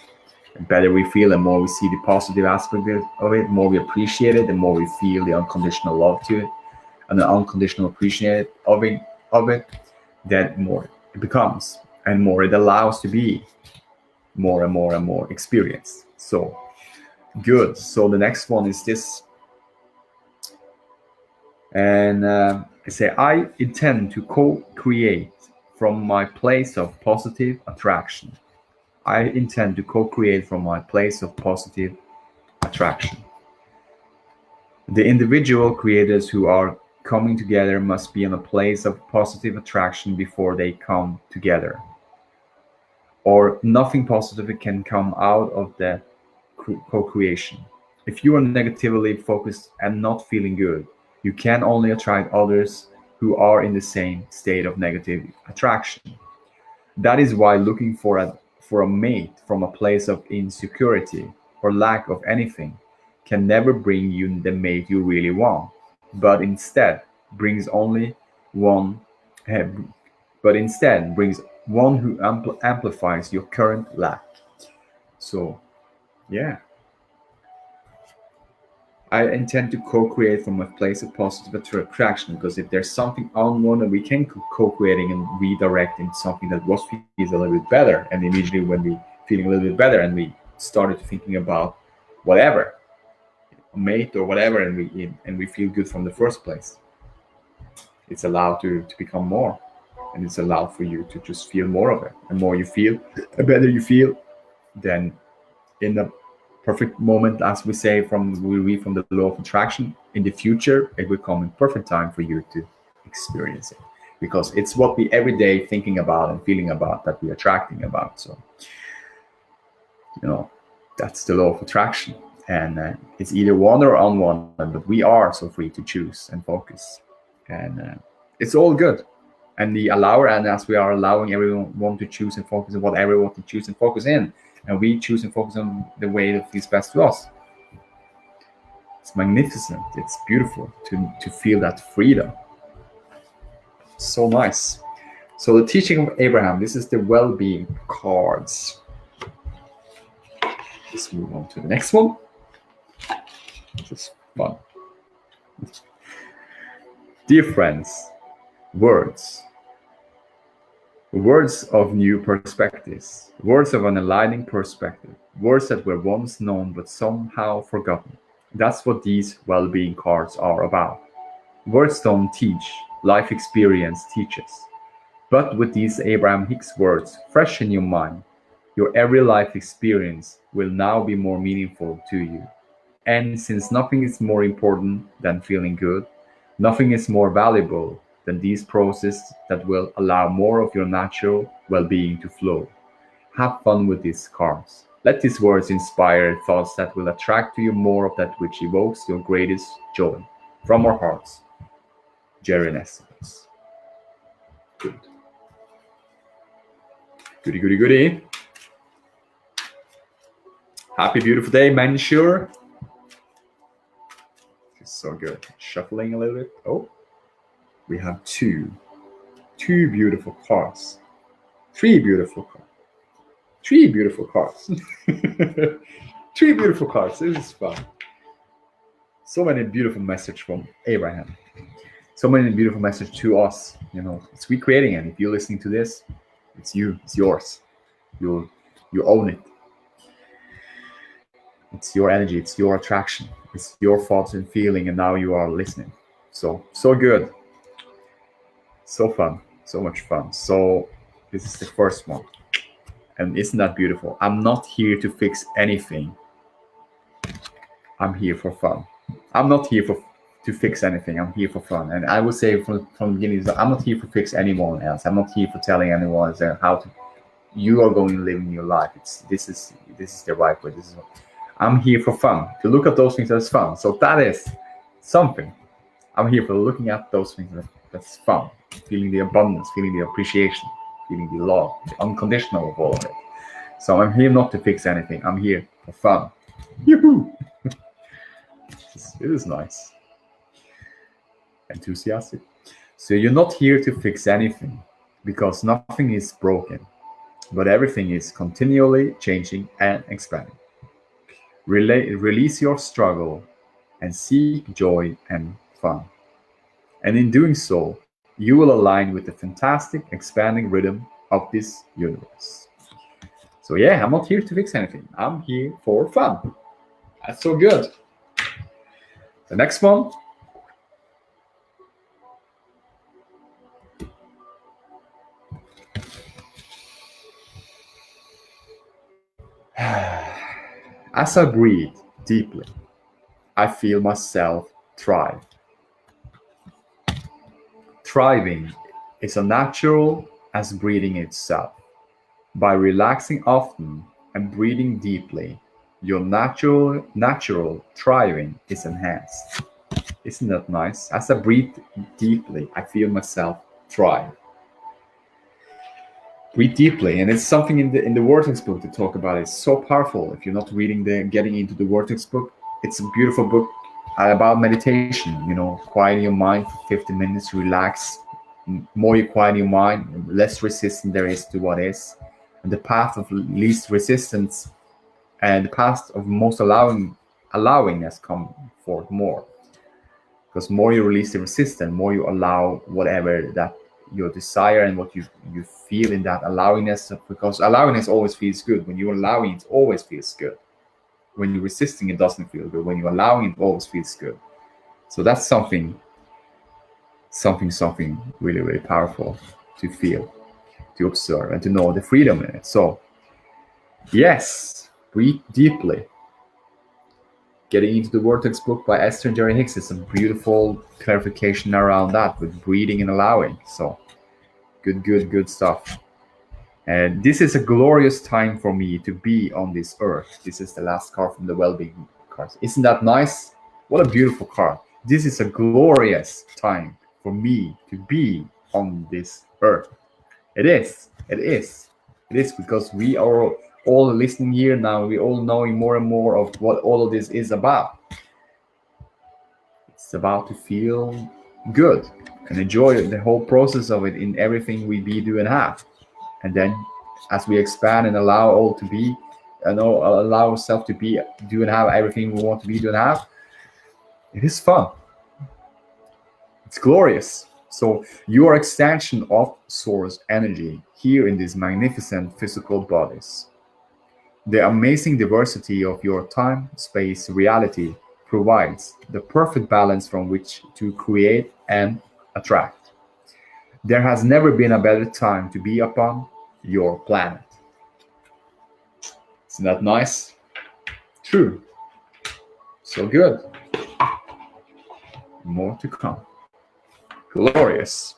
The better we feel, the more we see the positive aspect of it, the more we appreciate it, the more we feel the unconditional love to it, and the unconditional appreciation of it, that more it becomes, and more it allows to be more and more and more experience. So good. So the next one is this, and I say I intend to co-create from my place of positive attraction. I intend to co-create from my place of positive attraction. The individual creators who are coming together must be in a place of positive attraction before they come together, or nothing positive can come out of the co-creation. If you are negatively focused and not feeling good, you can only attract others who are in the same state of negative attraction. That is why looking for a mate from a place of insecurity or lack of anything can never bring you the mate you really want, but instead brings only one eh, but instead brings one who amplifies your current lack. So, yeah, I intend to co-create from a place of positive attraction, because if there's something unwanted, we can co-creating and redirecting something that was feels a little bit better, and immediately when we feeling a little bit better and we started thinking about whatever, a mate or whatever, and we feel good from the first place, it's allowed to become more, and it's allowed for you to just feel more of it. And more you feel, the better you feel. Then in the perfect moment, as we read from the law of attraction, in the future it will come in perfect time for you to experience it, because it's what we every day thinking about and feeling about that we're attracting about. So that's the law of attraction, and it's either one or unwanted, but we are so free to choose and focus, and it's all good. And the allower, and as we are allowing everyone to choose and focus on what everyone to choose and focus in, and we choose and focus on the way that feels best to us. It's magnificent. It's beautiful to feel that freedom. So nice. So the teaching of Abraham, this is the well-being cards. Let's move on to the next one. This is fun. Dear friends, words. Words of new perspectives. Words of an enlightening perspective. Words that were once known but somehow forgotten. That's what these well-being cards are about. Words don't teach, life experience teaches. But with these Abraham-Hicks words fresh in your mind, your every life experience will now be more meaningful to you. And since nothing is more important than feeling good, nothing is more valuable than these processes that will allow more of your natural well-being to flow. Have fun with these cards. Let these words inspire thoughts that will attract to you more of that which evokes your greatest joy. From our hearts, Jerry and Espen. Good. Goody, goody, goody. Happy, beautiful day, Mansure. It's so good. Shuffling a little bit. Oh, we have two beautiful cards. Three beautiful cards. Three beautiful cards. Three beautiful cards. This is fun. So many beautiful messages from Abraham. So many beautiful messages to us. You know, it's we creating it. If you're listening to this, it's you. It's yours. You own it. It's your energy. It's your attraction. It's your thoughts and feeling, and now you are listening. So good. So fun. So much fun. So this is the first one. And isn't that beautiful? I'm not here to fix anything. I'm here for fun. I'm not here to fix anything. I'm here for fun. And I would say from the beginning, I'm not here to fix anyone else. I'm not here for telling anyone how to. You are going to live in your life. This is the right way. I'm here for fun. To look at those things as fun. So that is something. I'm here for looking at those things that's fun. Feeling the abundance, feeling the appreciation, feeling the love, the unconditional of all of it. So I'm here not to fix anything. I'm here for fun. Yoo-hoo! It is nice. Enthusiastic. So you're not here to fix anything because nothing is broken, but everything is continually changing and expanding. Release your struggle and seek joy and fun. And in doing so, you will align with the fantastic expanding rhythm of this universe. So yeah, I'm not here to fix anything. I'm here for fun. That's so good. The next one. As I breathe deeply, I feel myself thrive. Thriving is as natural as breathing itself. By relaxing often and breathing deeply, your natural thriving is enhanced. Isn't that nice? As I breathe deeply, I feel myself thrive. Breathe deeply, and it's something in the Vortex book to talk about. It's so powerful. If you're not getting into the Vortex book, it's a beautiful book about meditation. You know, quiet your mind for 15 minutes, relax. More you quiet your mind, less resistance there is to what is. And the path of least resistance and the path of most allowingness come forth more. Because more you release the resistance, more you allow whatever that your desire and what you feel in that allowingness. Because allowingness always feels good. When you're allowing, it always feels good. When you're resisting, it doesn't feel good. When you're allowing, it always feels good. So that's something really, really powerful to feel, to observe, and to know the freedom in it. So yes, breathe deeply. Getting into the Vortex book by Esther and Jerry Hicks is a beautiful clarification around that with breathing and allowing. So good stuff. And this is a glorious time for me to be on this earth. This is the last card from the well-being cards. Isn't that nice? What a beautiful card. This is a glorious time for me to be on this earth. It is because we are all listening here now. We all knowing more and more of what all of this is about. It's about to feel good and enjoy the whole process of it in everything we be, do, and have. And then as we expand and allow all to be, allow ourselves to be, do, and have everything we want to be, do, and have, it is fun. It's glorious. So you are extension of source energy here in these magnificent physical bodies. The amazing diversity of your time, space, reality provides the perfect balance from which to create and attract. There has never been a better time to be upon your planet. Isn't that nice? True. So good. More to come. Glorious.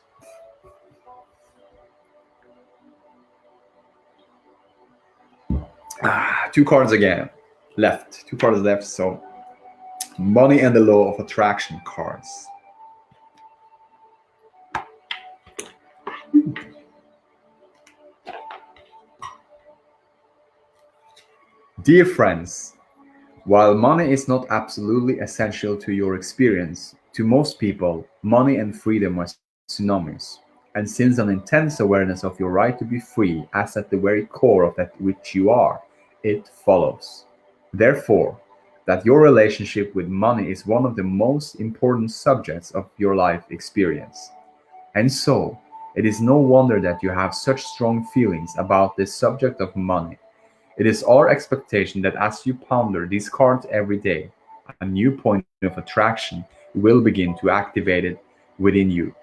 Two cards again left. Two cards left. So money and the law of attraction cards. Dear friends, while money is not absolutely essential to your experience, to most people, money and freedom are synonymous. and since an intense awareness of your right to be free as at the very core of that which you are, it follows, therefore, that your relationship with money is one of the most important subjects of your life experience. And so, it is no wonder that you have such strong feelings about this subject of money. It is our expectation that as you ponder these cards every day, a new point of attraction will begin to activate it within you,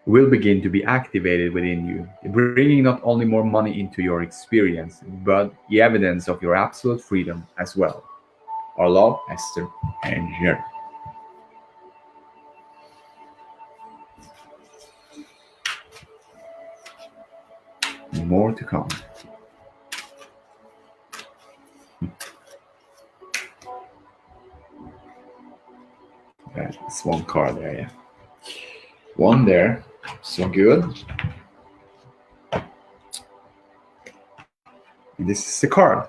will begin to be activated within you, bringing not only more money into your experience, but the evidence of your absolute freedom as well. Our love, Esther and Jerry. More to come. That's one card there, yeah. One there. So good. And this is the card.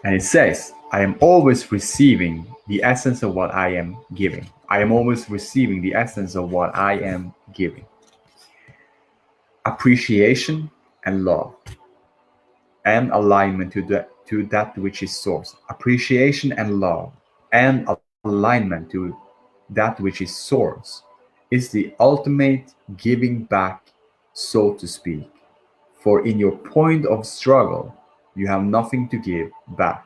And it says, I am always receiving the essence of what I am giving. I am always receiving the essence of what I am giving. Appreciation and love and alignment to that which is source. Appreciation and love and alignment to that which is source is the ultimate giving back, so to speak. For in your point of struggle, you have nothing to give back.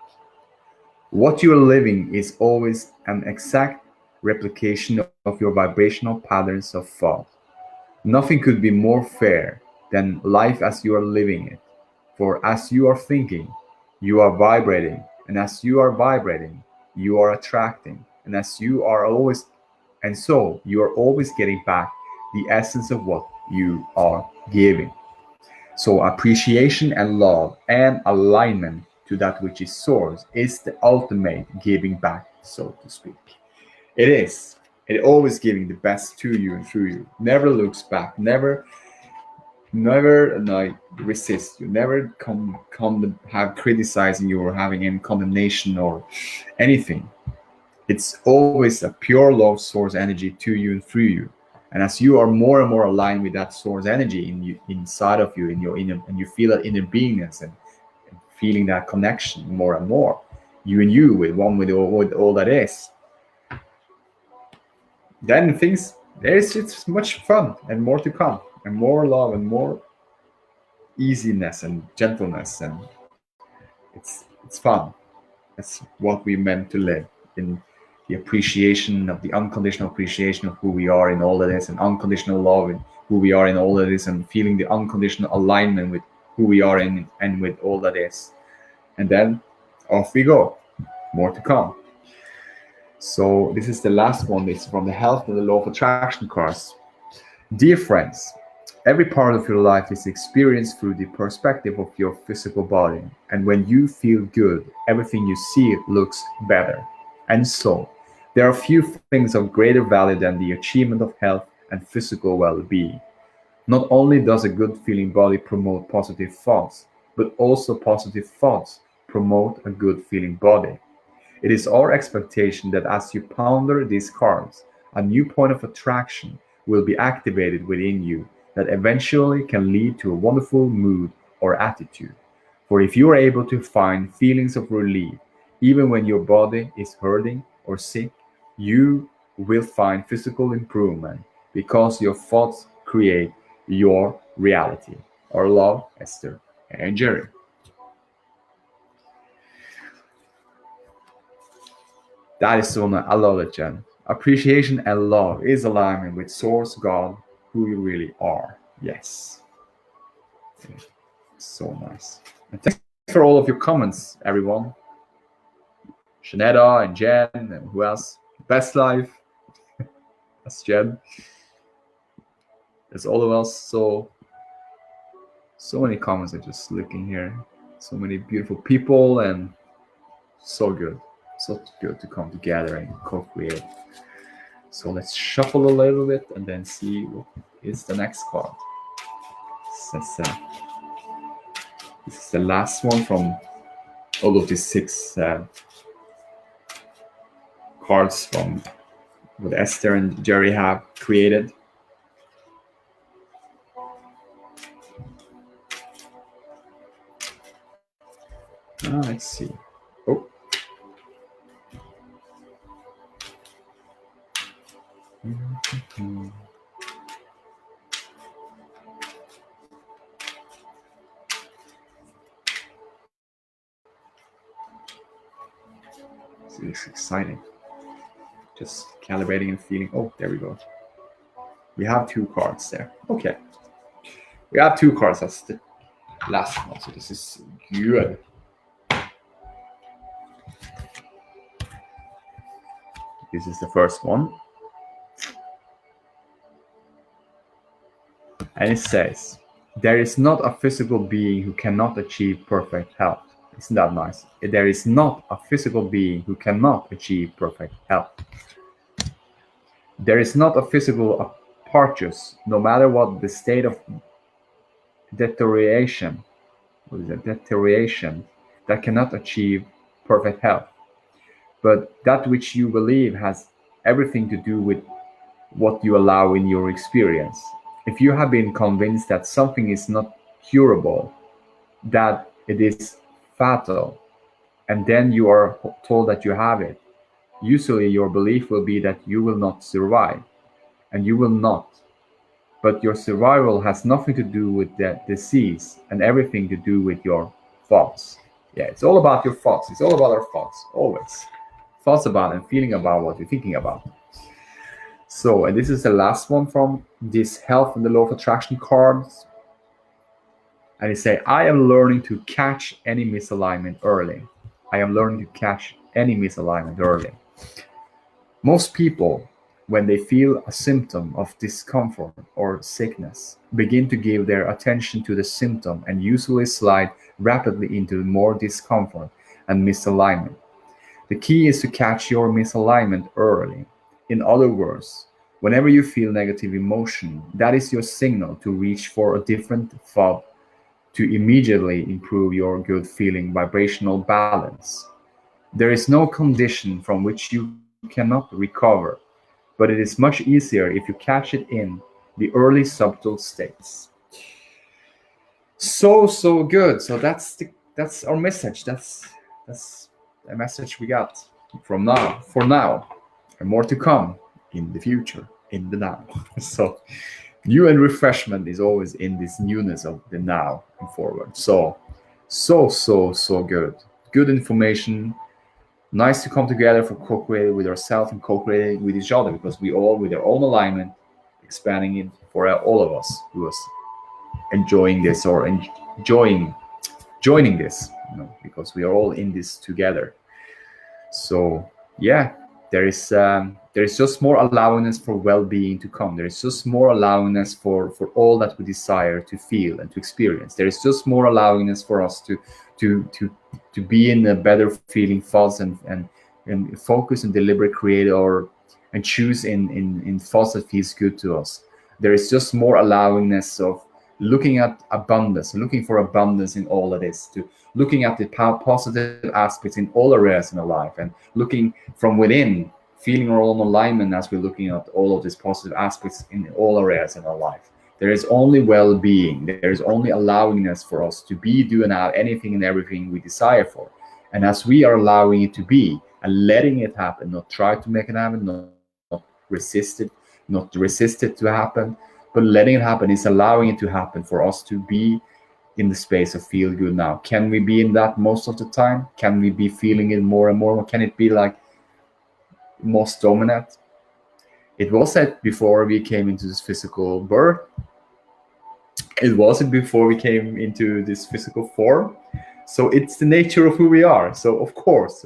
What you are living is always an exact replication of your vibrational patterns of thought. Nothing could be more fair than life as you are living it. For as you are thinking, you are vibrating, and as you are vibrating, you are attracting, and as you are always, and so you are always getting back the essence of what you are giving. So appreciation and love and alignment to that which is source is the ultimate giving back, so to speak. It is. It always giving the best to you and through you. Never looks back. Never like resist you. Never come have criticizing you or having any condemnation or anything. It's always a pure love source energy to you and through you. And as you are more and more aligned with that source energy in you, inside of you, in your inner, and you feel that inner beingness and feeling that connection more and more, you and you with one with all that is, then things it's much fun and more to come, and more love and more easiness and gentleness, and it's fun. That's what we meant to live in, the appreciation of the unconditional appreciation of who we are in all that is, and unconditional love in who we are in all that is, and feeling the unconditional alignment with who we are in and with all that is. And then off we go. More to come. So this is the last one. It's from the Health and the Law of Attraction cards. Dear friends, every part of your life is experienced through the perspective of your physical body. And when you feel good, everything you see looks better. And so, there are few things of greater value than the achievement of health and physical well-being. Not only does a good feeling body promote positive thoughts, but also positive thoughts promote a good feeling body. It is our expectation that as you ponder these cards, a new point of attraction will be activated within you that eventually can lead to a wonderful mood or attitude. For if you are able to find feelings of relief, even when your body is hurting or sick, you will find physical improvement because your thoughts create your reality. Our love, Esther and Jerry. That is so nice. I love it, Jen. Appreciation and love is alignment with Source God, who you really are. Yes. So nice. And thanks for all of your comments, everyone. Shanetta and Jen and who else? Best Life. That's Jen. There's all of us. So many comments. I'm just looking here. So many beautiful people and so good. So good to come together and co-create. So let's shuffle a little bit and then see what is the next card. This is the last one from all of these 6 cards from what Esther and Jerry have created. Let's see. Oh. It's exciting. Just calibrating and feeling. Oh, there we go. We have 2 cards there. Okay. We have 2 cards. That's the last one. So this is good. This is the first one. And it says, there is not a physical being who cannot achieve perfect health. Isn't that nice? There is not a physical being who cannot achieve perfect health. There is not a physical purchase, no matter what the state of deterioration, that cannot achieve perfect health. But that which you believe has everything to do with what you allow in your experience. If you have been convinced that something is not curable, that it is fatal, and then you are told that you have it, usually your belief will be that you will not survive, and you will not. But your survival has nothing to do with the disease and everything to do with your thoughts. Yeah, it's all about your thoughts. It's all about our thoughts, always. Thoughts about and feeling about what you're thinking about. So, and this is the last one from this Health and the Law of Attraction cards. And they say, I am learning to catch any misalignment early. I am learning to catch any misalignment early. Most people, when they feel a symptom of discomfort or sickness, begin to give their attention to the symptom and usually slide rapidly into more discomfort and misalignment. The key is to catch your misalignment early. In other words, whenever you feel negative emotion, that is your signal to reach for a different thought to immediately improve your good feeling vibrational balance. There is no condition from which you cannot recover, but it is much easier if you catch it in the early subtle states. So good. So that's our message. That's a message we got from now, for now, and more to come in the future, in the now. So new and refreshment is always in this newness of the now and forward. So good. Good information. Nice to come together for co-creating with ourselves and co-creating with each other, because we all, with our own alignment, expanding it for all of us who is enjoying this or joining this, because we are all in this together. So yeah, there is just more allowingness for well-being to come. There is just more allowingness for all that we desire to feel and to experience. There is just more allowingness for us to be in a better feeling thoughts and focus and deliberate create and choose in thoughts that feels good to us. There is just more allowingness of looking at abundance, looking for abundance in all that is, to looking at the positive aspects in all areas in our life, and looking from within, feeling our own alignment as we're looking at all of these positive aspects in all areas in our life. There is only well-being. There is only allowingness for us to be, do, and have anything and everything we desire for. And as we are allowing it to be and letting it happen, not try to make it happen, not resist it to happen, but letting it happen is allowing it to happen for us to be in the space of feel good now. Can we be in that most of the time? Can we be feeling it more and more? Can it be like most dominant? It was that before we came into this physical birth. It wasn't before we came into this physical form. So it's the nature of who we are. So of course.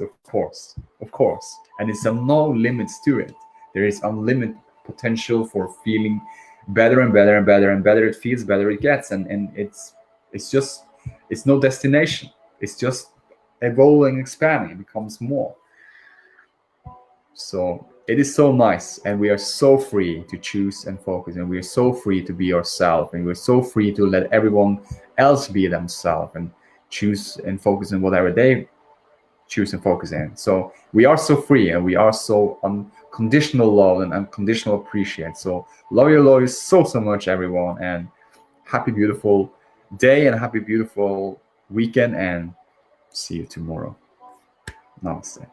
And it's no limits to it. There is unlimited potential for feeling better and better and better and better it feels, better it gets. And it's no destination. It's just evolving, expanding. It becomes more. So it is so nice, and we are so free to choose and focus, and we are so free to be ourselves, and we're so free to let everyone else be themselves and choose and focus on whatever they choose and focus in. So we are so free, and we are so conditional love and unconditional appreciate. So love you so much, everyone, and happy beautiful day and happy beautiful weekend, and see you tomorrow. Namaste.